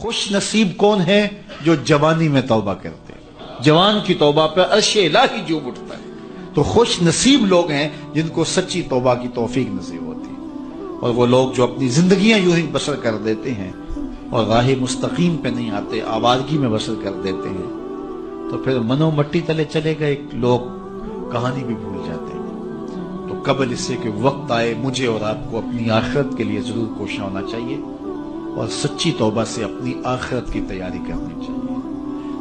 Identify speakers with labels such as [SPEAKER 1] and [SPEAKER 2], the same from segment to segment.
[SPEAKER 1] خوش نصیب کون ہے جو جوانی میں توبہ کرتے ہیں، جوان کی توبہ پہ عرش الہی جھوم اٹھتا ہے۔ تو خوش نصیب لوگ ہیں جن کو سچی توبہ کی توفیق نصیب ہوتی ہے، اور وہ لوگ جو اپنی زندگیاں یوں ہی بسر کر دیتے ہیں اور راہ مستقیم پہ نہیں آتے، آوارگی میں بسر کر دیتے ہیں، تو پھر منو مٹی تلے چلے گئے لوگ کہانی بھی بھول جاتے ہیں۔ تو قبل اس سے کہ وقت آئے مجھے اور آپ کو اپنی آخرت کے لیے ضرور کوشاں ہونا چاہیے اور سچی توبہ سے اپنی آخرت کی تیاری کرنی چاہیے۔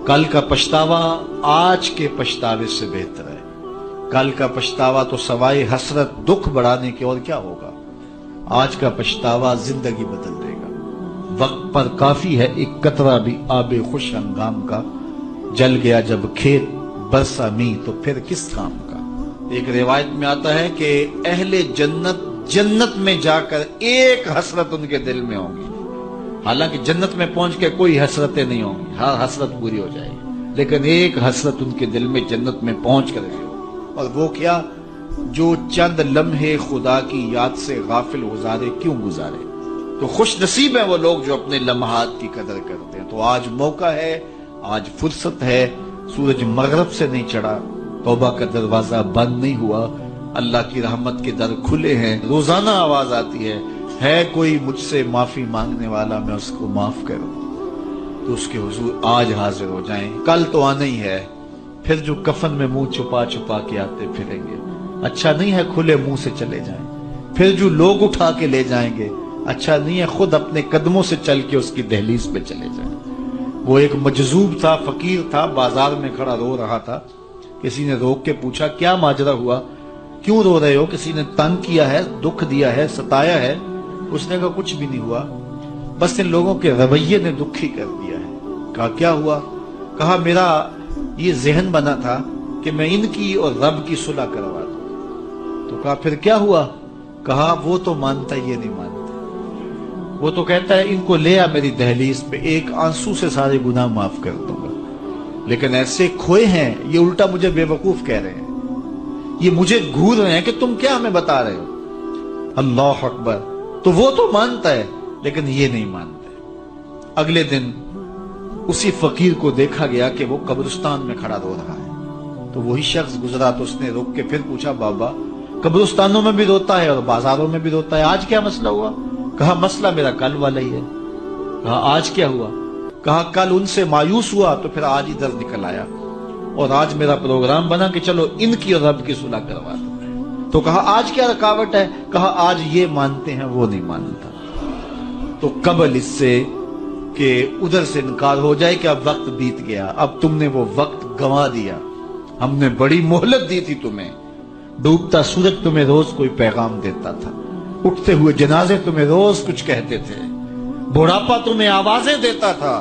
[SPEAKER 1] کل کا پچھتاوا آج کے پچھتاوے سے بہتر ہے۔ کل کا پچھتاوا تو سوائے حسرت دکھ بڑھانے کے اور کیا ہوگا؟ آج کا پچھتاوا زندگی بدل دے گا۔ وقت پر کافی ہے ایک قطرہ بھی آب خوش ہنگام کا، جل گیا جب کھیت برسا می تو پھر کس کام کا۔ ایک روایت میں آتا ہے کہ اہل جنت میں جا کر ایک حسرت ان کے دل میں ہوگی، حالانکہ جنت میں پہنچ کے کوئی حسرتیں نہیں ہوں گی، ہر حسرت پوری ہو جائے گی، لیکن ایک حسرت ان کے دل میں جنت میں پہنچ کر گئی ہو، اور وہ کیا؟ جو چند لمحے خدا کی یاد سے غافل گزارے کیوں گزارے۔ تو خوش نصیب ہیں وہ لوگ جو اپنے لمحات کی قدر کرتے ہیں۔ تو آج موقع ہے، آج فرصت ہے، سورج مغرب سے نہیں چڑھا، توبہ کا دروازہ بند نہیں ہوا، اللہ کی رحمت کے در کھلے ہیں، روزانہ آواز آتی ہے کوئی مجھ سے معافی مانگنے والا میں اس کو معاف کروں، تو اس کے حضور آج حاضر ہو جائیں۔ کل تو آنا ہی ہے، پھر جو کفن میں منہ چھپا چھپا کے آتے پھریں گے، اچھا نہیں ہے کھلے منہ سے چلے جائیں۔ پھر جو لوگ اٹھا کے لے جائیں گے، اچھا نہیں ہے خود اپنے قدموں سے چل کے اس کی دہلیز پہ چلے جائیں۔ وہ ایک مجذوب تھا، فقیر تھا، بازار میں کھڑا رو رہا تھا، کسی نے روک کے پوچھا کیا ماجرا ہوا، کیوں رو رہے ہو، کسی نے تنگ کیا ہے، دکھ دیا ہے، ستایا ہے؟ اس نے کہا کچھ بھی نہیں ہوا، بس ان لوگوں کے رویے نے دکھی کر دیا ہے۔ کہا کیا ہوا؟ کہا میرا یہ ذہن بنا تھا کہ میں ان کی اور رب کی صلح کروا دوں۔ تو کہا پھر کیا ہوا؟ کہا وہ تو مانتا یہ نہیں مانتا، وہ تو کہتا ہے ان کو لے آ میری دہلیز پہ، ایک آنسو سے سارے گناہ معاف کر دوں گا، لیکن ایسے کھوئے ہیں یہ الٹا مجھے بے وقوف کہہ رہے ہیں، یہ مجھے گھور رہے ہیں کہ تم کیا ہمیں بتا رہے ہو۔ اللہ اکبر۔ تو وہ تو مانتا ہے لیکن یہ نہیں مانتا ہے۔ اگلے دن اسی فقیر کو دیکھا گیا کہ وہ قبرستان میں کھڑا رو رہا ہے، تو وہی شخص گزرا تو اس نے روک کے پھر پوچھا بابا قبرستانوں میں بھی روتا ہے اور بازاروں میں بھی روتا ہے، آج کیا مسئلہ ہوا؟ کہا مسئلہ میرا کل والا ہی ہے۔ کہا آج کیا ہوا؟ کہا کل ان سے مایوس ہوا تو پھر آج ادھر نکل آیا، اور آج میرا پروگرام بنا کہ چلو ان کی اور رب کی صلح کروا دو۔ تو کہا آج کیا رکاوٹ ہے؟ کہا آج یہ مانتے ہیں وہ نہیں مانتا۔ تو قبل اس سے کہ ادھر سے انکار ہو جائے کہ اب وقت بیت گیا، اب تم نے وہ وقت گنوا دیا، ہم نے بڑی مہلت دی تھی تمہیں، ڈوبتا سورج تمہیں روز کوئی پیغام دیتا تھا، اٹھتے ہوئے جنازے تمہیں روز کچھ کہتے تھے، بڑھاپا تمہیں آوازیں دیتا تھا،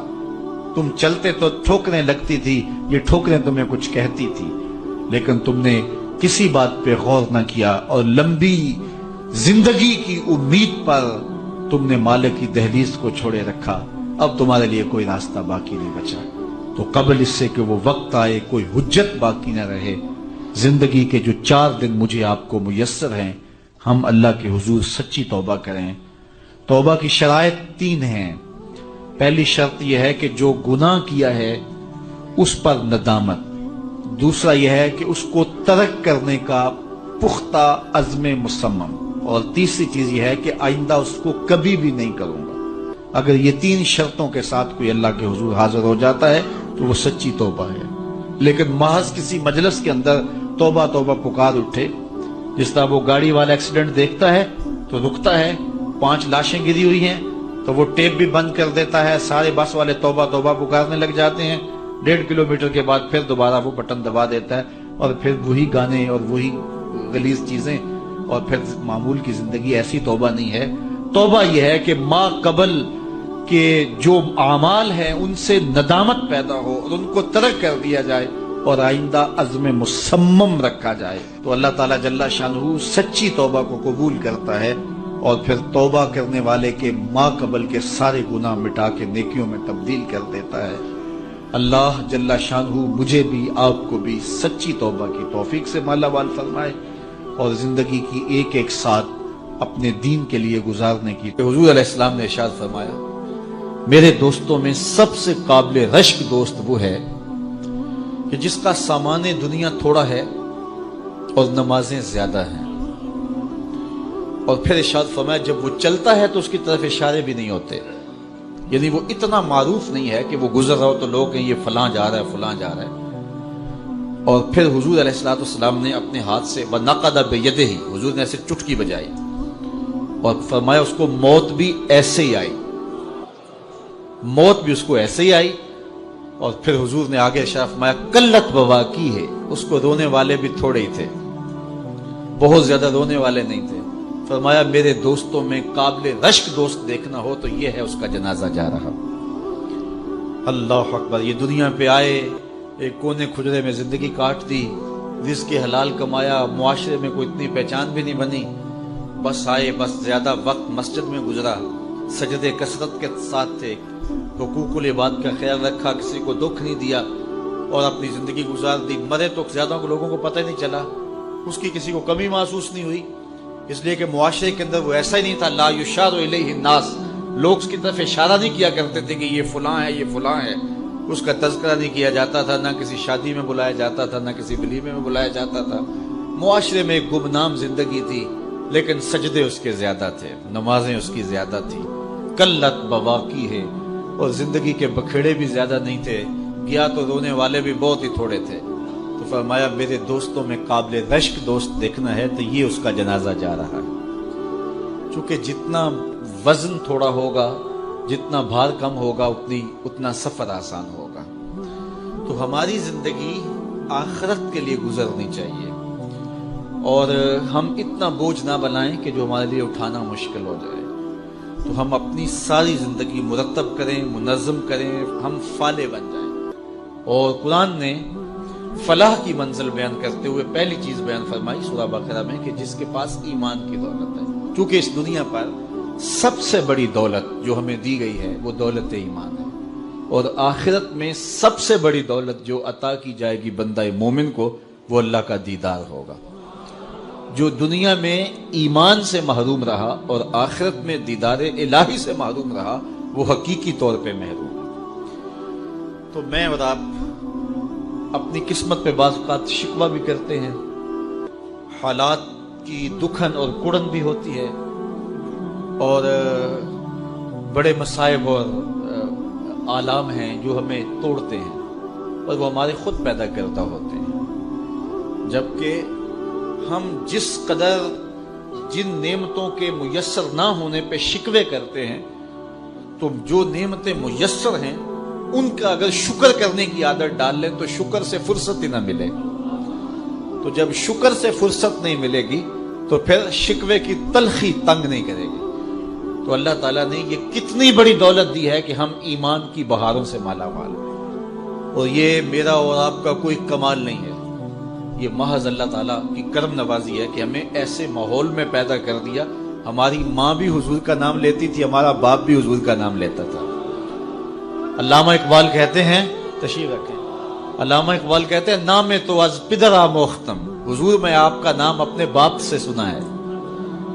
[SPEAKER 1] تم چلتے تو ٹھوکریں لگتی تھی، یہ ٹھوکریں تمہیں کچھ کہتی تھی، لیکن تم نے کسی بات پہ غور نہ کیا، اور لمبی زندگی کی امید پر تم نے مالک کی دہلیز کو چھوڑے رکھا، اب تمہارے لیے کوئی راستہ باقی نہیں بچا۔ تو قبل اس سے کہ وہ وقت آئے کوئی حجت باقی نہ رہے، زندگی کے جو 4 دن مجھے آپ کو میسر ہیں، ہم اللہ کے حضور سچی توبہ کریں۔ توبہ کی شرائط 3 ہیں۔ پہلی شرط یہ ہے کہ جو گناہ کیا ہے اس پر ندامت، دوسرا یہ ہے کہ اس کو ترک کرنے کا پختہ عزم مصمم، اور تیسری چیز یہ ہے کہ آئندہ اس کو کبھی بھی نہیں کروں گا۔ اگر یہ 3 شرطوں کے ساتھ کوئی اللہ کے حضور حاضر ہو جاتا ہے تو وہ سچی توبہ ہے۔ لیکن محض کسی مجلس کے اندر توبہ توبہ پکار اٹھے، جس طرح وہ گاڑی والا ایکسیڈنٹ دیکھتا ہے تو رکتا ہے، 5 لاشیں گری ہوئی ہیں تو وہ ٹیپ بھی بند کر دیتا ہے، سارے بس والے توبہ توبہ پکارنے لگ جاتے ہیں، 1.5 کلومیٹر کے بعد پھر دوبارہ وہ بٹن دبا دیتا ہے، اور پھر وہی گانے اور وہی غلیظ چیزیں، اور پھر معمول کی زندگی۔ ایسی توبہ نہیں ہے۔ توبہ یہ ہے کہ ما قبل کہ جو اعمال ہیں ان سے ندامت پیدا ہو اور ان کو ترک کر دیا جائے، اور آئندہ عزم مصمم رکھا جائے، تو اللہ تعالیٰ جل شانہ سچی توبہ کو قبول کرتا ہے، اور پھر توبہ کرنے والے کے ما قبل کے سارے گناہ مٹا کے نیکیوں میں تبدیل کر دیتا ہے۔ اللہ جل شانہ مجھے بھی آپ کو بھی سچی توبہ کی توفیق سے مالا مال فرمائے، اور زندگی کی ایک ایک ساتھ اپنے دین کے لیے گزارنے کی۔ حضور علیہ السلام نے ارشاد فرمایا میرے دوستوں میں سب سے قابل رشک دوست وہ ہے کہ جس کا سامان دنیا تھوڑا ہے اور نمازیں زیادہ ہیں، اور پھر ارشاد فرمایا جب وہ چلتا ہے تو اس کی طرف اشارے بھی نہیں ہوتے، یعنی وہ اتنا معروف نہیں ہے کہ وہ گزر رہا ہو تو لوگ کہیں یہ فلاں جا رہا ہے فلاں جا رہا ہے۔ اور پھر حضور علیہ الصلوۃ والسلام نے اپنے ہاتھ سے وَنَقَدَ بِيَدِهِ، حضور نے ایسے چٹکی بجائی اور فرمایا اس کو موت بھی ایسے ہی آئی، موت بھی اس کو ایسے ہی آئی۔ اور پھر حضور نے آگے ارشاد فرمایا قلت بواکی ہے، اس کو رونے والے بھی تھوڑے ہی تھے، بہت زیادہ رونے والے نہیں تھے۔ فرمایا میرے دوستوں میں قابل رشک دوست دیکھنا ہو تو یہ ہے اس کا جنازہ جا رہا۔ اللہ اکبر، یہ دنیا پہ آئے، ایک کونے کھجرے میں زندگی کاٹ دی، رزق حلال کمایا، معاشرے میں کوئی اتنی پہچان بھی نہیں بنی، بس آئے، بس زیادہ وقت مسجد میں گزرا، سجدے کثرت کے ساتھ تھے، حقوق العباد کا خیال رکھا، کسی کو دکھ نہیں دیا اور اپنی زندگی گزار دی۔ مرے تو زیادہ لوگوں کو پتہ ہی نہیں چلا، اس کی کسی کو کمی محسوس نہیں ہوئی، اس لیے کہ معاشرے کے اندر وہ ایسا ہی نہیں تھا۔ لا یشار الیہ الناس، لوگ اس کی طرف اشارہ نہیں کیا کرتے تھے کہ یہ فلاں ہے یہ فلاں ہے، اس کا تذکرہ نہیں کیا جاتا تھا، نہ کسی شادی میں بلایا جاتا تھا، نہ کسی ولیمے میں بلایا جاتا تھا۔ معاشرے میں ایک گمنام زندگی تھی، لیکن سجدے اس کے زیادہ تھے، نمازیں اس کی زیادہ تھی، قلت بواکی ہے، اور زندگی کے بکھیڑے بھی زیادہ نہیں تھے، گیا تو رونے والے بھی بہت ہی تھوڑے تھے۔ تو فرمایا میرے دوستوں میں قابل رشک دوست دیکھنا ہے تو یہ اس کا جنازہ جا رہا ہے۔ چونکہ جتنا وزن تھوڑا ہوگا، جتنا بھار کم ہوگا، اتنا سفر آسان ہوگا۔ تو ہماری زندگی آخرت کے لیے گزرنی چاہیے، اور ہم اتنا بوجھ نہ بنائیں کہ جو ہمارے لیے اٹھانا مشکل ہو جائے۔ تو ہم اپنی ساری زندگی مرتب کریں، منظم کریں، ہم فالح بن جائیں۔ اور قرآن نے فلاح کی منزل بیان کرتے ہوئے پہلی چیز بیان فرمائی سورہ بقرہ میں کہ جس کے پاس ایمان کی دولت ہے، کیونکہ اس دنیا پر سب سے بڑی دولت جو ہمیں دی گئی ہے وہ دولت ایمان ہے، اور آخرت میں سب سے بڑی دولت جو عطا کی جائے گی بندہ مومن کو وہ اللہ کا دیدار ہوگا۔ جو دنیا میں ایمان سے محروم رہا اور آخرت میں دیدار الہی سے محروم رہا وہ حقیقی طور پہ محروم ہے۔ تو میں اور آپ اپنی قسمت پہ بعض اوقات شکوہ بھی کرتے ہیں، حالات کی دکھن اور کڑن بھی ہوتی ہے، اور بڑے مصائب اور آلام ہیں جو ہمیں توڑتے ہیں اور وہ ہمارے خود پیدا کردہ ہوتے ہیں، جبکہ ہم جس قدر جن نعمتوں کے میسر نہ ہونے پہ شکوے کرتے ہیں، تو جو نعمتیں میسر ہیں ان کا اگر شکر کرنے کی عادت ڈال لیں تو شکر سے فرصت ہی نہ ملے۔ تو جب شکر سے فرصت نہیں ملے گی تو پھر شکوے کی تلخی تنگ نہیں کرے گی۔ تو اللہ تعالیٰ نے یہ کتنی بڑی دولت دی ہے کہ ہم ایمان کی بہاروں سے مالا مال ہیں، اور یہ میرا اور آپ کا کوئی کمال نہیں ہے، یہ محض اللہ تعالیٰ کی کرم نوازی ہے کہ ہمیں ایسے ماحول میں پیدا کر دیا۔ ہماری ماں بھی حضور کا نام لیتی تھی، ہمارا باپ بھی حضور کا نام لیتا تھا۔ علامہ اقبال کہتے ہیں، تشریف رکھیں، علامہ اقبال کہتے ہیں نام تو از پدرا موختم، حضور میں آپ کا نام اپنے باپ سے سنا ہے،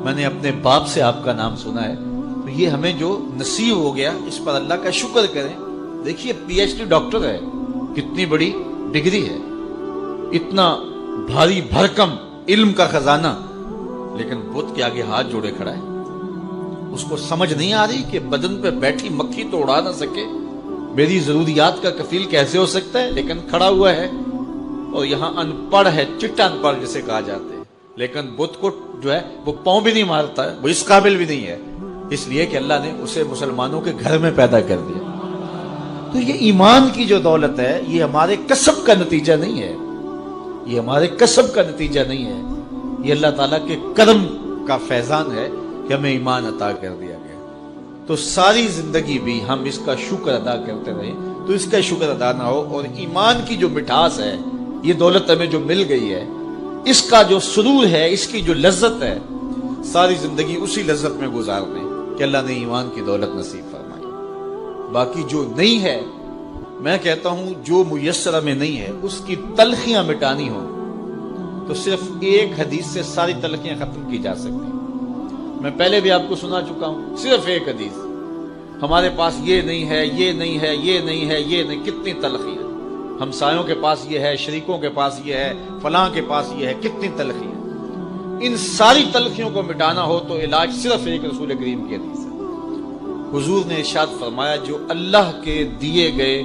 [SPEAKER 1] میں نے اپنے باپ سے آپ کا نام سنا ہے۔ تو یہ ہمیں جو نصیب ہو گیا اس پر اللہ کا شکر کریں۔ دیکھیے پی ایچ ڈی ڈاکٹر ہے، کتنی بڑی ڈگری ہے، اتنا بھاری بھرکم علم کا خزانہ، لیکن بت کے آگے ہاتھ جوڑے کھڑا ہے۔ اس کو سمجھ نہیں آ رہی کہ بدن پہ بیٹھی مکھی تو اڑا نہ سکے، میری ضروریات کا کفیل کیسے ہو سکتا ہے، لیکن کھڑا ہوا ہے۔ اور یہاں ان پڑھ ہے، چٹا ان پڑھ جسے کہا جاتا ہے، لیکن بت کو جو ہے وہ پاؤں بھی نہیں مارتا ہے، وہ اس قابل بھی نہیں ہے، اس لیے کہ اللہ نے اسے مسلمانوں کے گھر میں پیدا کر دیا۔ تو یہ ایمان کی جو دولت ہے یہ ہمارے کسب کا نتیجہ نہیں ہے، یہ ہمارے کسب کا نتیجہ نہیں ہے، یہ اللہ تعالیٰ کے کرم کا فیضان ہے کہ ہمیں ایمان عطا کر دیا گیا۔ تو ساری زندگی بھی ہم اس کا شکر ادا کرتے رہیں تو اس کا شکر ادا نہ ہو، اور ایمان کی جو مٹھاس ہے، یہ دولت ہمیں جو مل گئی ہے، اس کا جو سرور ہے، اس کی جو لذت ہے، ساری زندگی اسی لذت میں گزار دیں کہ اللہ نے ایمان کی دولت نصیب فرمائی۔ باقی جو نہیں ہے، میں کہتا ہوں جو میسر میں نہیں ہے اس کی تلخیاں مٹانی ہو تو صرف ایک حدیث سے ساری تلخیاں ختم کی جا سکتی ہیں۔ میں پہلے بھی آپ کو سنا چکا ہوں، صرف ایک حدیث، ہمارے پاس یہ نہیں ہے، یہ نہیں ہے، یہ نہیں ہے، یہ نہیں، کتنی تلخی ہے، ہمسایوں کے پاس یہ ہے، شریکوں کے پاس یہ ہے، فلاں کے پاس یہ ہے، کتنی تلخی ہے۔ ان ساری تلخیوں کو مٹانا ہو تو علاج صرف ایک رسول کریم کی حدیث ہے۔ حضور نے ارشاد فرمایا جو اللہ کے دیے گئے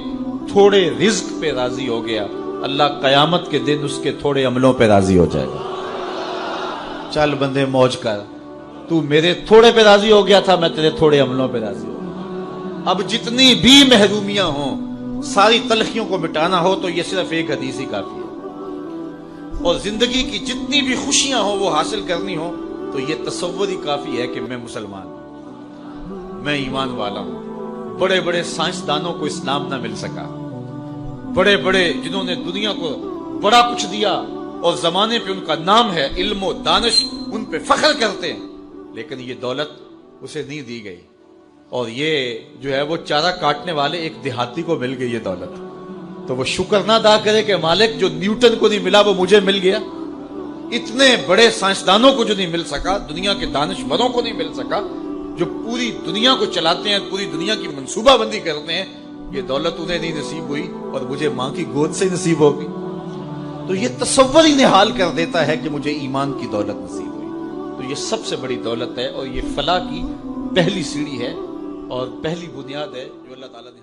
[SPEAKER 1] تھوڑے رزق پہ راضی ہو گیا، اللہ قیامت کے دن اس کے تھوڑے عملوں پہ راضی ہو جائے گا۔ چل بندے موج کر، تو میرے تھوڑے پہ راضی ہو گیا تھا، میں تیرے تھوڑے عملوں پہ راضی ہو گیا۔ اب جتنی بھی محرومیاں ہوں، ساری تلخیوں کو مٹانا ہو تو یہ صرف ایک حدیث ہی کافی ہے، اور زندگی کی جتنی بھی خوشیاں ہوں وہ حاصل کرنی ہو تو یہ تصور ہی کافی ہے کہ میں مسلمان ہوں، میں ایمان والا ہوں۔ بڑے بڑے سائنسدانوں کو اسلام نہ مل سکا، بڑے بڑے جنہوں نے دنیا کو بڑا کچھ دیا اور زمانے پہ ان کا نام ہے، علم و دانش، ان پہ فخر کرتے ہیں، لیکن یہ دولت اسے نہیں دی گئی، اور یہ جو ہے وہ چارہ کاٹنے والے ایک دیہاتی کو مل گئی یہ دولت، تو وہ شکر نہ ادا کرے کہ مالک جو نیوٹن کو نہیں ملا وہ مجھے مل گیا۔ اتنے بڑے سائنسدانوں کو جو نہیں مل سکا، دنیا کے دانشوروں کو نہیں مل سکا، جو پوری دنیا کو چلاتے ہیں، پوری دنیا کی منصوبہ بندی کرتے ہیں، یہ دولت انہیں نہیں نصیب ہوئی اور مجھے ماں کی گود سے نصیب ہوگی۔ تو یہ تصور ہی نحال کر دیتا ہے کہ مجھے ایمان کی دولت نصیب ہوئی، تو یہ سب سے بڑی دولت ہے، اور یہ فلاح کی پہلی سیڑھی ہے اور پہلی بنیاد ہے جو اللہ تعالیٰ نے